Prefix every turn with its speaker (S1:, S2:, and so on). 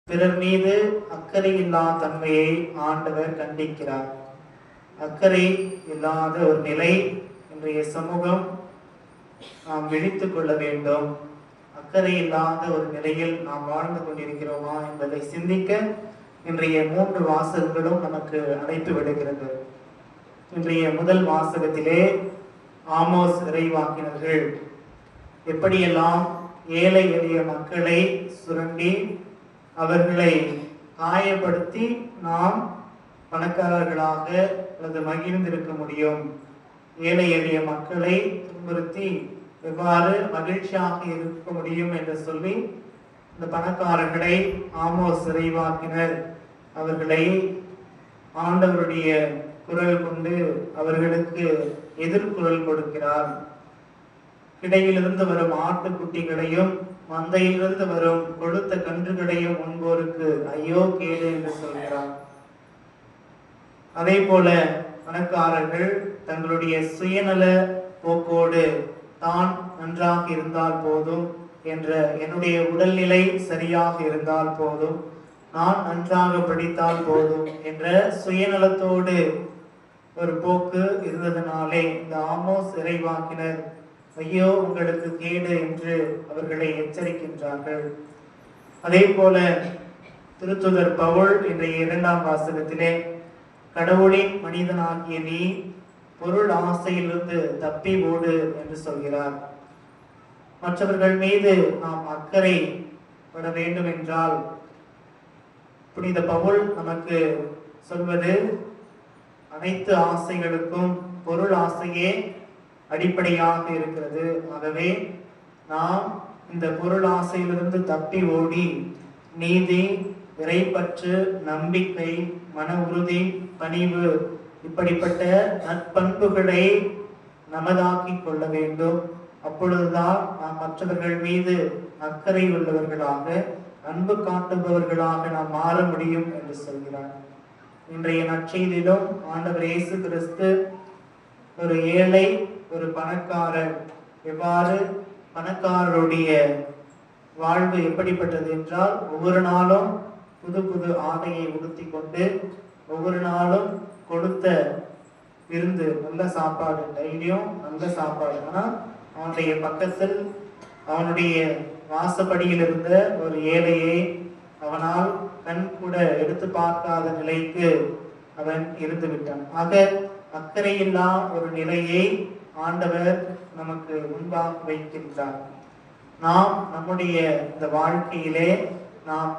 S1: பிறர் மீது அக்கறை இல்லா தன்மையை ஆண்டவர் கண்டிக்கிறார். அக்கறை இல்லாத ஒரு நிலை இன்றைய சமூகம் நாம் விழித்துக் கொள்ள வேண்டும். அக்கறை இல்லாத ஒரு நிலையில் நாம் வாழ்ந்து கொண்டிருக்கிறோமா என்பதை சிந்திக்க இன்றைய 3 வாசகங்களும் நமக்கு அழைப்பு விடுகிறது. இன்றைய முதல் வாசகத்திலே ஆமோஸ் இறைவாக்கினர்கள் எப்படியெல்லாம் ஏழை எளிய மக்களை சுரண்டி அவர்களை காயப்படுத்தி நாம் பணக்காரர்களாக அல்லது மகிழ்ந்திருக்க முடியும், ஏழை எளிய மக்களை துன்புறுத்தி எவ்வாறு மகிழ்ச்சியாக இருக்க முடியும் என்று சொல்லி இந்த பணக்காரர்களை ஆமோஸ் இறைவாக்கினர் அவர்களை ஆண்டவருடைய குரல் கொண்டு அவர்களுக்கு எதிர்குரல் கொடுக்கிறார். கிடையிலிருந்து வரும் ஆட்டுக்குட்டிகளையும் மந்தையிலிருந்து வரும் கொழுத்த கன்றுகளையும் உண்போருக்கு ஐயோ கேடு என்று சொல்கிறார். அதே போல பணக்காரர்கள் தங்களுடைய சுயநல போக்கோடு தான் நன்றாக இருந்தால் போதும் என்ற, என்னுடைய உடல்நிலை சரியாக இருந்தால் போதும், நான் நன்றாக படித்தால் போதும் என்ற சுயநலத்தோடு ஒரு போக்கு இருந்ததனாலே இந்த ஆமோஸ் இறைவாக்கினர் ஐயோ உங்களுக்கு கேடு என்று அவர்களை எச்சரிக்கின்றார்கள். அதே போல திருத்துதர் பவுல் இன்றைய 2ஆம் வாசகத்திலே கடவுளின் மனிதனாகிய நீ பொருள் ஆசையிலிருந்து தப்பி ஓடு என்று சொல்கிறார். மற்றவர்கள் மீது நாம் அக்கறை பட வேண்டும் என்றால் புனித பவுல் நமக்கு சொல்வது அனைத்து ஆசைகளுக்கும் பொருள் ஆசையே அடிப்படையாக இருக்கிறது. ஆகவே நாம் இந்த பொருள் ஆசையிலிருந்து தப்பி ஓடி நீதி, இறைப்பற்று, நம்பிக்கை, மன உறுதி, பணிவு இப்படிப்பட்ட நற்பண்புகளை நமதாக்கி கொள்ள வேண்டும். அப்பொழுதுதான் நாம் மற்றவர்கள் மீது அக்கறை உள்ளவர்களாக, அன்பு காட்டுபவர்களாக நாம் மாற முடியும் என்று சொல்கிறார். இன்றைய நற்செய்தியிலும் ஆண்டவர் இயேசு கிறிஸ்து ஒரு ஏழை, ஒரு பணக்காரர், எவ்வாறு பணக்காரருடைய வாழ்வு எப்படிப்பட்டது என்றால் ஒவ்வொரு நாளும் புது புது ஆடையை உடுத்தி கொண்டு ஒவ்வொரு நாளும் கொடுத்த விருந்து, நல்ல சாப்பாடு, டெய்லியும் நல்ல சாப்பாடு. ஆனால் அவனுடைய பக்கத்தில் அவனுடைய வாசப்படியில் இருந்த ஒரு ஏழையை அவனால் கண் கூட எடுத்து பார்க்காத நிலைக்கு அவன் இருந்து விட்டான். ஆக அக்கறையில்லா ஒரு நிலையை ஆண்டவர் நமக்கு முன்பாக வைக்கின்றார். நாம் நம்முடைய இந்த வாழ்க்கையிலே நாம்